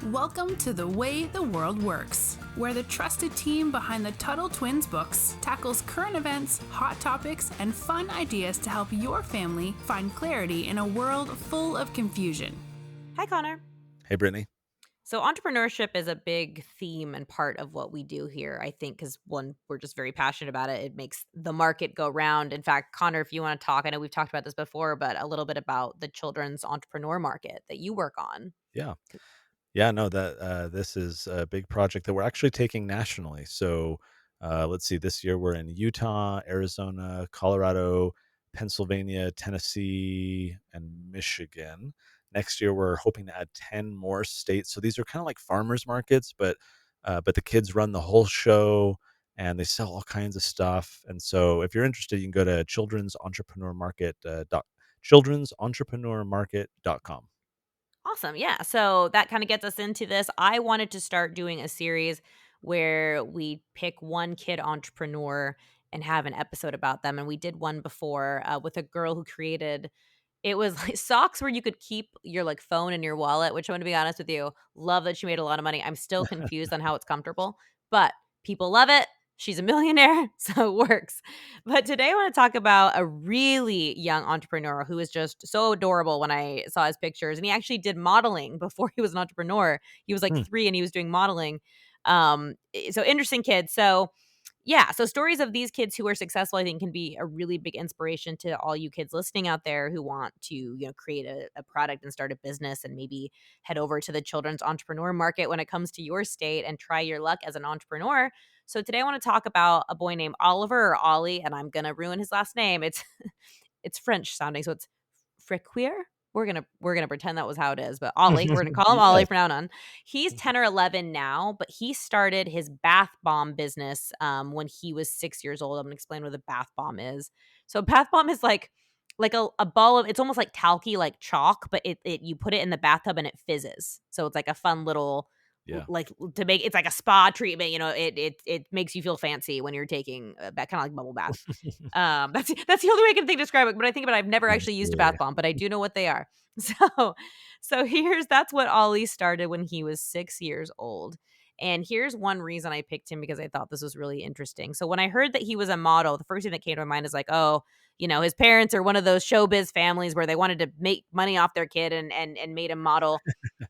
Welcome to The Way the World Works, where the trusted team behind the Tuttle Twins books tackles current events, hot topics, and fun ideas to help your family find clarity in a world full of confusion. Hi, Connor. Hey, Brittany. So, entrepreneurship is a big theme and part of what we do here, I think, because one, we're just very passionate about it. It makes the market go round. In fact, Connor, if you want to talk, I know we've talked about this before, but a little bit about the children's entrepreneur market that you work on. Yeah. Yeah, no, that this is a big project that we're actually taking nationally. So let's see, this year we're in Utah, Arizona, Colorado, Pennsylvania, Tennessee, and Michigan. Next year we're hoping to add 10 more states. So these are kind of like farmers markets, but the kids run the whole show and they sell all kinds of stuff. And so if you're interested, you can go to children'sentrepreneur market.com. Awesome. Yeah. So that kind of gets us into this. I wanted to start doing a series where we pick one kid entrepreneur and have an episode about them. And we did one before with a girl who created it was like socks where you could keep your like phone in your wallet, which I'm gonna be honest with you, love that she made a lot of money. I'm still confused on how it's comfortable, but people love it. She's a millionaire, so it works. But today I want to talk about a really young entrepreneur who is just so adorable when I saw his pictures. And he actually did modeling before he was an entrepreneur. He was like Hmm. 3 and he was doing modeling. So interesting kid. So yeah, so stories of these kids who are successful, I think, can be a really big inspiration to all you kids listening out there who want to, create a product and start a business and maybe head over to the children's entrepreneur market when it comes to your state and try your luck as an entrepreneur. So today I want to talk about a boy named Oliver or Ollie, and I'm gonna ruin his last name. It's it's French sounding, so it's Fequiere. We're gonna pretend that was how it is, but Ollie, we're gonna call him Yeah. Ollie from now on. He's 10 or 11 now, but he started his bath bomb business when he was 6 years old. I'm gonna explain what a bath bomb is. So a bath bomb is like a ball of it's almost like talky, like chalk, but it you put it in the bathtub and it fizzes. So it's like a fun little Yeah. like to make it's like a spa treatment. It makes you feel fancy when you're taking that kind of like bubble bath. That's the only way I can think to describe it, but I think about it, I've never actually used a bath Absolutely. bomb, but I do know what they are. So that's what Ollie started when he was 6 years old. And here's one reason I picked him because I thought this was really interesting. So when I heard that he was a model, the first thing that came to my mind is like, oh, his parents are one of those showbiz families where they wanted to make money off their kid and made him model.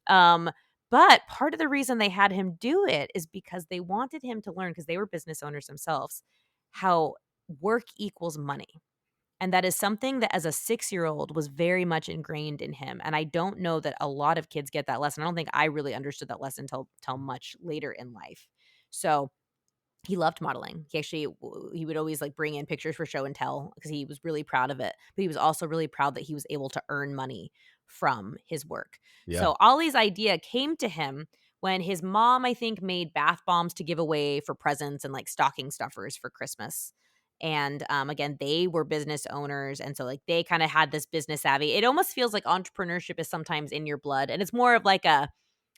Um, but part of the reason they had him do it is because they wanted him to learn because they were business owners themselves how work equals money. And that is something that as a 6-year-old was very much ingrained in him. And I don't know that a lot of kids get that lesson. I don't think I really understood that lesson till much later in life. So he loved modeling. He would always like bring in pictures for show and tell because he was really proud of it. But he was also really proud that he was able to earn money from his work. Yeah. So Ollie's idea came to him when his mom, I think, made bath bombs to give away for presents and like stocking stuffers for Christmas. And again, they were business owners. And so like they kind of had this business savvy. It almost feels like entrepreneurship is sometimes in your blood. And it's more of like a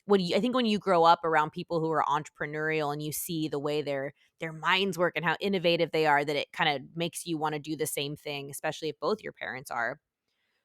I think when you grow up around people who are entrepreneurial and you see the way their minds work and how innovative they are, that it kind of makes you want to do the same thing, especially if both your parents are.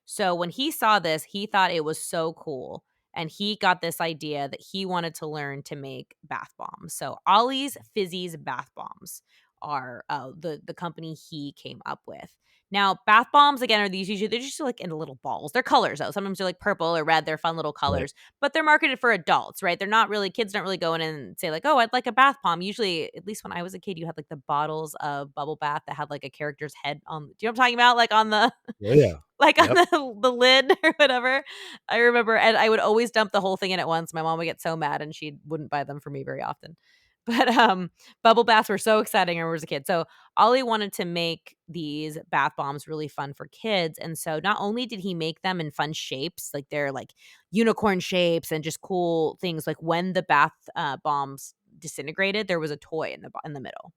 So when he saw this, he thought it was so cool. And he got this idea that he wanted to learn to make bath bombs. So Ollie's Fizzy's Bath Bombs are the company he came up with. Now, bath bombs again are they're just like in little balls. They're colors though. Sometimes they're like purple or red. They're fun little Right. colors, but they're marketed for adults, right? They're not really kids don't really go in and say like, "Oh, I'd like a bath bomb." Usually, at least when I was a kid, you had like the bottles of bubble bath that had like a character's head on. Do you know what I'm talking about? Like on the Oh, yeah. like on Yep. the lid or whatever. I remember and I would always dump the whole thing in at once. My mom would get so mad and she wouldn't buy them for me very often. But bubble baths were so exciting when I was a kid. So Ollie wanted to make these bath bombs really fun for kids. And so not only did he make them in fun shapes, like they're like unicorn shapes and just cool things, like when the bath bombs disintegrated, there was a toy in the middle.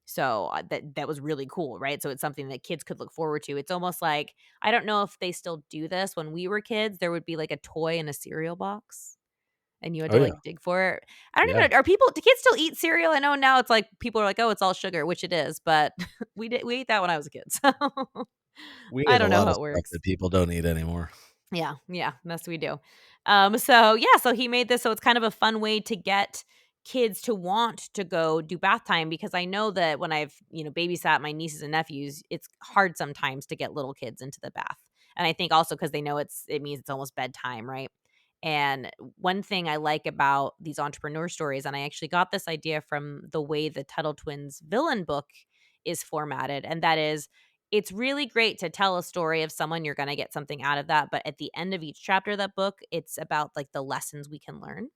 So, that was really cool, right? So it's something that kids could look forward to. It's almost like I don't know if they still do this. When we were kids, there would be like a toy in a cereal box, and you had Oh, to yeah. like dig for it. I don't Yeah. even know, do kids still eat cereal? I know now it's like people are like, "Oh, it's all sugar," which it is, but we ate that when I was a kid. So We I ate a don't know lot how of it stuff works. that people don't eat anymore. Yeah, yeah, yes, we do. So yeah, so he made this so it's kind of a fun way to get kids to want to go do bath time because I know that when I've, babysat my nieces and nephews, it's hard sometimes to get little kids into the bath. And I think also because they know it means it's almost bedtime, right? And one thing I like about these entrepreneur stories, and I actually got this idea from the way the Tuttle Twins villain book is formatted, and that is it's really great to tell a story of someone you're gonna get something out of that, but at the end of each chapter of that book, it's about, like, the lessons we can learn,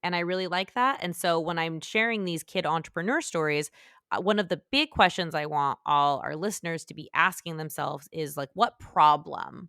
and I really like that, and so when I'm sharing these kid entrepreneur stories, one of the big questions I want all our listeners to be asking themselves is, like, what problem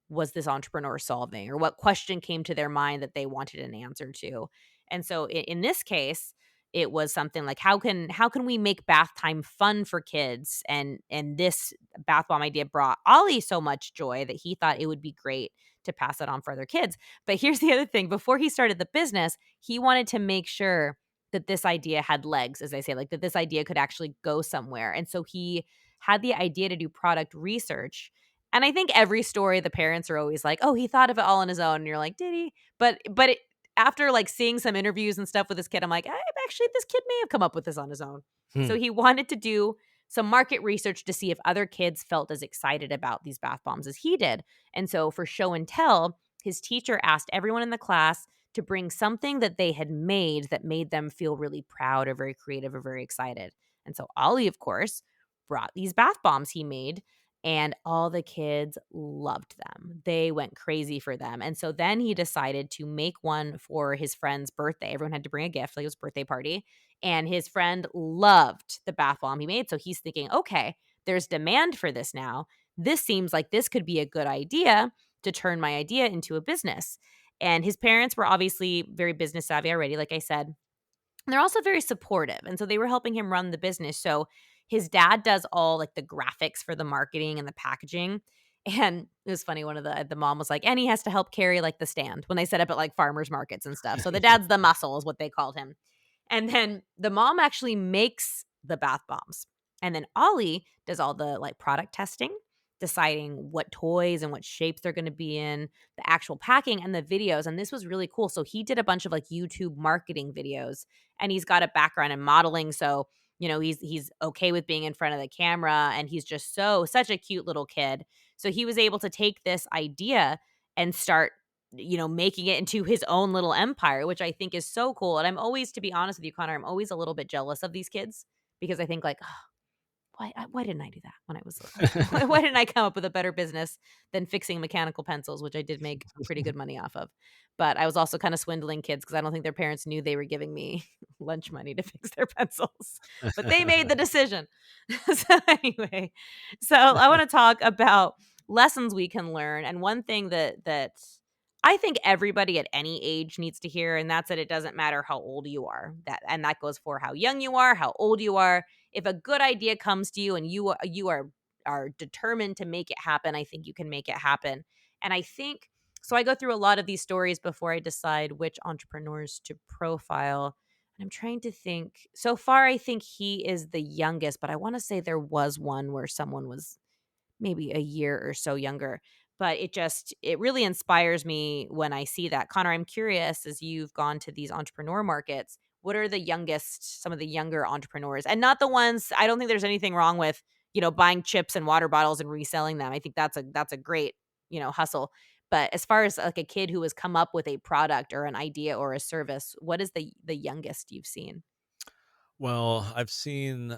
was this entrepreneur solving or what question came to their mind that they wanted an answer to. And so in this case, it was something like how can we make bath time fun for kids, and this bath bomb idea brought Ollie so much joy that he thought it would be great to pass it on for other kids. But here's the other thing, before he started the business, he wanted to make sure that this idea had legs, as I say, like that this idea could actually go somewhere. And so he had the idea to do product research, and I think every story the parents are always like, "Oh, he thought of it all on his own." And you're like, "Did he?" But after like seeing some interviews and stuff with this kid, I'm like, actually this kid may have come up with this on his own." Hmm. So he wanted to do some market research to see if other kids felt as excited about these bath bombs as he did. And so for show and tell, his teacher asked everyone in the class to bring something that they had made that made them feel really proud or very creative or very excited. And so Ollie, of course, brought these bath bombs he made, and all the kids loved them. They went crazy for them. And so then he decided to make one for his friend's birthday. Everyone had to bring a gift, like it was a birthday party. And his friend loved the bath bomb he made. So he's thinking, okay, there's demand for this now. This seems like this could be a good idea to turn my idea into a business. And his parents were obviously very business savvy already, like I said. And they're also very supportive, and so they were helping him run the business. So his dad does all, like, the graphics for the marketing and the packaging, and it was funny, one of the mom was like, "And he has to help carry, like, the stand," when they set up at, like, farmers markets and stuff. So the dad's the muscle is what they called him. And then the mom actually makes the bath bombs. And then Ollie does all the like product testing, deciding what toys and what shapes they're going to be in, the actual packing and the videos. And this was really cool. So he did a bunch of like YouTube marketing videos, and he's got a background in modeling. So, he's okay with being in front of the camera, and he's just such a cute little kid. So he was able to take this idea and start making it into his own little empire, which I think is so cool. And I'm always, to be honest with you, Connor, I'm always a little bit jealous of these kids because I think like, why didn't I do that when I was little? Why didn't I come up with a better business than fixing mechanical pencils, which I did make pretty good money off of. But I was also kind of swindling kids because I don't think their parents knew they were giving me lunch money to fix their pencils. But they made the decision. So anyway, so I want to talk about lessons we can learn. And one thing that I think everybody at any age needs to hear, and that's that it doesn't matter how old you are. That goes for how young you are, how old you are. If a good idea comes to you and you are determined to make it happen, I think you can make it happen. And I think so I go through a lot of these stories before I decide which entrepreneurs to profile. And I'm trying to think. So far I think he is the youngest, but I want to say there was one where someone was maybe a year or so younger. But it really inspires me when I see that. Connor, I'm curious, as you've gone to these entrepreneur markets, what are some of the younger entrepreneurs? And not the ones, I don't think there's anything wrong with, buying chips and water bottles and reselling them. I think that's a great, hustle. But as far as like a kid who has come up with a product or an idea or a service, what is the youngest you've seen? Well, I've seen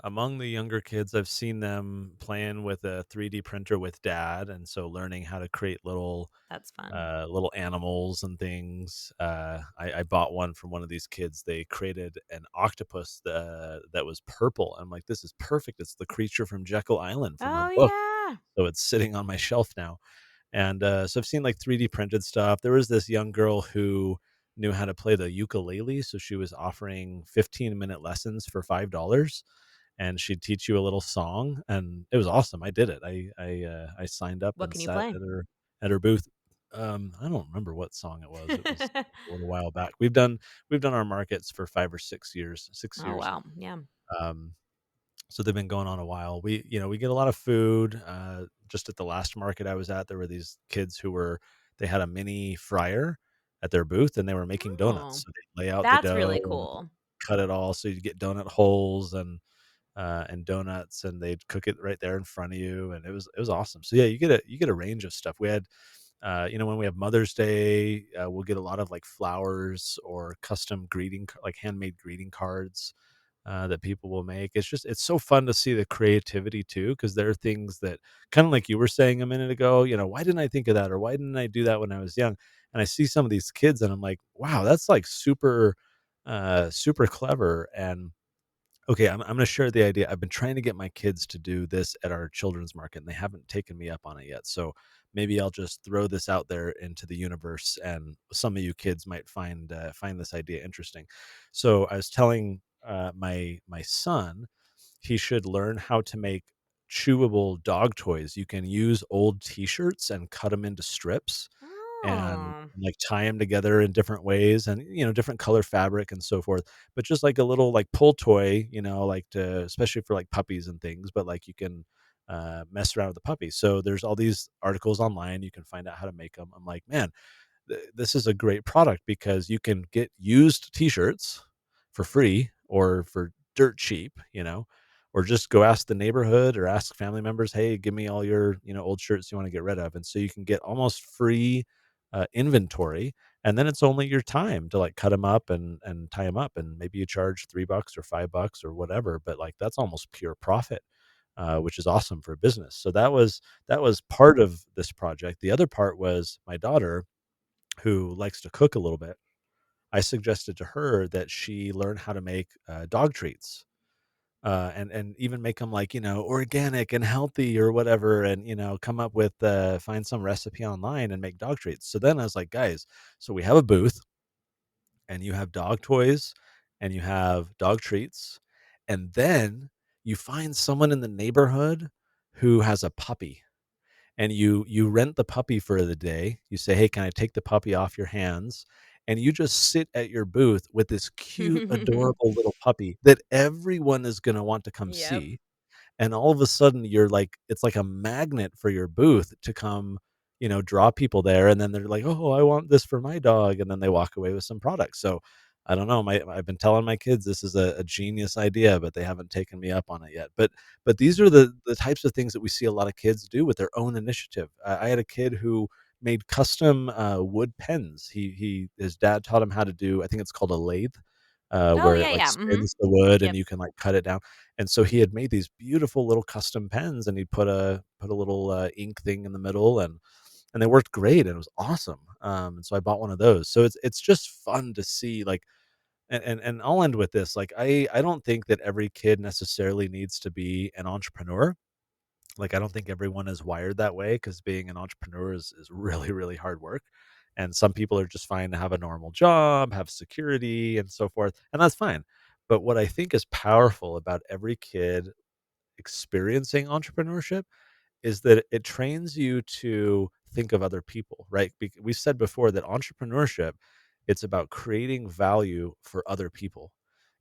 among the younger kids, I've seen them playing with a 3D printer with dad, and so learning how to create That's fun. little animals and things. I bought one from one of these kids. They created an octopus that was purple. I'm like, this is perfect. It's the creature from Jekyll Island from her Oh book. yeah. So it's sitting on my shelf now. And so I've seen like 3D printed stuff. There was this young girl who knew how to play the ukulele. So she was offering 15-minute lessons for $5, and she'd teach you a little song. And it was awesome. I did it. I signed up What and can you sat play? at her booth. I don't remember what song it was. It was a little while back. We've done our markets for 5 or 6 years. 6 Oh years. wow. Yeah. Um, So they've been going on a while. We get a lot of food. Just at the last market I was at, there were these kids who were they had a mini fryer at their booth, and they were making Oh, donuts. So they lay out the that's dough really and cool. cut it all, so you get donut holes and donuts, and they'd cook it right there in front of you, and it was awesome. So yeah, you get a range of stuff. We had when we have Mother's Day, we'll get a lot of like flowers or custom like handmade greeting cards that people will make. It's so fun to see the creativity too, because there are things that kind of like you were saying a minute ago. Why didn't I think of that, or why didn't I do that when I was young? And I see some of these kids, and I'm like, wow, that's like super clever. And okay, I'm gonna share the idea. I've been trying to get my kids to do this at our children's market, and they haven't taken me up on it yet. So maybe I'll just throw this out there into the universe, and some of you kids might find this idea interesting. So I was telling my son he should learn how to make chewable dog toys. You can use old T-shirts and cut them into strips, and Oh. like tie them together in different ways, and different color fabric and so forth, but just like a little like pull toy, like to especially for like puppies and things, but like you can mess around with the puppies. So there's all these articles online, you can find out how to make them. I'm like, man, this is a great product because you can get used t-shirts for free or for dirt cheap, or just go ask the neighborhood or ask family members, hey, give me all your old shirts you want to get rid of, and so you can get almost free inventory, and then it's only your time to like cut them up and tie them up, and maybe you charge $3 or $5 or whatever, but like that's almost pure profit, which is awesome for a business. So that was part of this project. The other part was my daughter, who likes to cook a little bit. I suggested to her that she learn how to make dog treats, and even make them like organic and healthy or whatever, and come up with find some recipe online and make dog treats. So then I was like, guys, so we have a booth, and you have dog toys, and you have dog treats, and then you find someone in the neighborhood who has a puppy, and you rent the puppy for the day. You say, "Hey, can I take the puppy off your hands?" And you just sit at your booth with this cute, adorable little puppy that everyone is gonna want to come Yep. see, and all of a sudden you're like it's like a magnet for your booth to come, draw people there, and then they're like, "Oh, I want this for my dog," and then they walk away with some products. So I don't know, I've been telling my kids this is a genius idea, but they haven't taken me up on it yet. But these are the types of things that we see a lot of kids do with their own initiative. I had a kid who made custom wood pens. His dad taught him how to do, I think it's called a lathe, Oh, where it yeah, like yeah, mhm. spins the wood and Yep. you can like cut it down. And so he had made these beautiful little custom pens, and he put a little ink thing in the middle, and they worked great, and it was awesome. And so I bought one of those. So it's just fun to see, like, and I'll end with this. Like, I don't think that every kid necessarily needs to be an entrepreneur. Like, I don't think everyone is wired that way, because being an entrepreneur is really, really hard work. And some people are just fine to have a normal job, have security, and so forth. And that's fine. But what I think is powerful about every kid experiencing entrepreneurship is that it trains you to think of other people, right? We said before that entrepreneurship, it's about creating value for other people.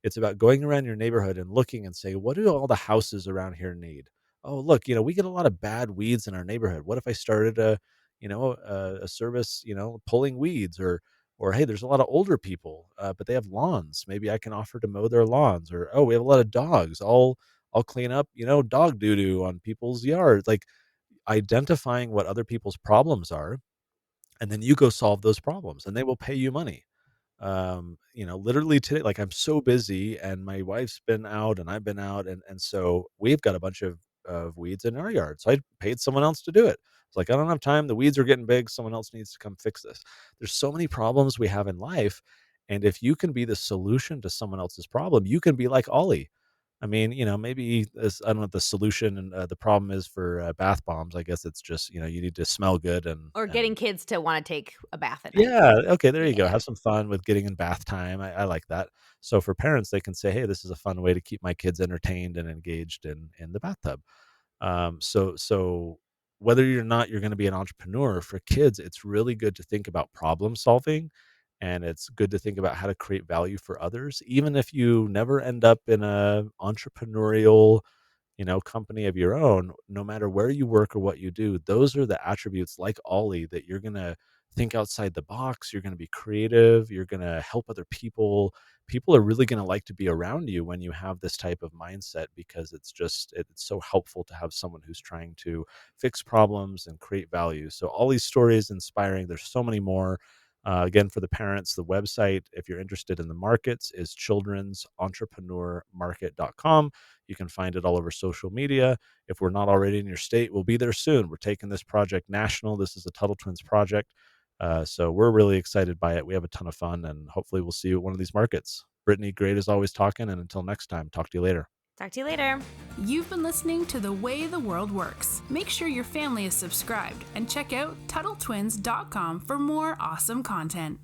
It's about going around your neighborhood and looking and say, what do all the houses around here need? Oh, look, we get a lot of bad weeds in our neighborhood. What if I started a service, pulling weeds, or hey, there's a lot of older people, but they have lawns. Maybe I can offer to mow their lawns. Or oh, we have a lot of dogs. I'll clean up, dog doo doo on people's yards. Like, identifying what other people's problems are, and then you go solve those problems, and they will pay you money. Literally today, like, I'm so busy, and my wife's been out and I've been out, and so we've got a bunch of weeds in our yard. So I paid someone else to do it. It's like, I don't have time. The weeds are getting big. Someone else needs to come fix this. There's so many problems we have in life. And if you can be the solution to someone else's problem, you can be like Ollie. I mean, maybe this, I don't know what the solution and the problem is for bath bombs. I guess it's just, you need to smell good Or getting and kids to wanna take a bath at night. yeah, okay, there you Yeah, go. yeah. Have some fun with getting in bath time. I like that. So for parents, they can say, "Hey, this is a fun way to keep my kids entertained and engaged in the bathtub." So whether you're not you're going to be an entrepreneur, for kids, it's really good to think about problem solving, and it's good to think about how to create value for others, even if you never end up in a entrepreneurial. company of your own, no matter where you work or what you do, those are the attributes like Ollie that you're going to think outside the box. You're going to be creative. You're going to help other people. People are really going to like to be around you when you have this type of mindset, because it's so helpful to have someone who's trying to fix problems and create value. So all these stories inspiring. There's so many more. Again, for the parents, the website, if you're interested in the markets, is children'sentrepreneurmarket.com. You can find it all over social media. If we're not already in your state, we'll be there soon. We're taking this project national. This is a Tuttle Twins project. So we're really excited by it. We have a ton of fun, and hopefully we'll see you at one of these markets. Brittany, great as always talking. And until next time, talk to you later. Talk to you later. You've been listening to The Way the World Works. Make sure your family is subscribed and check out TuttleTwins.com for more awesome content.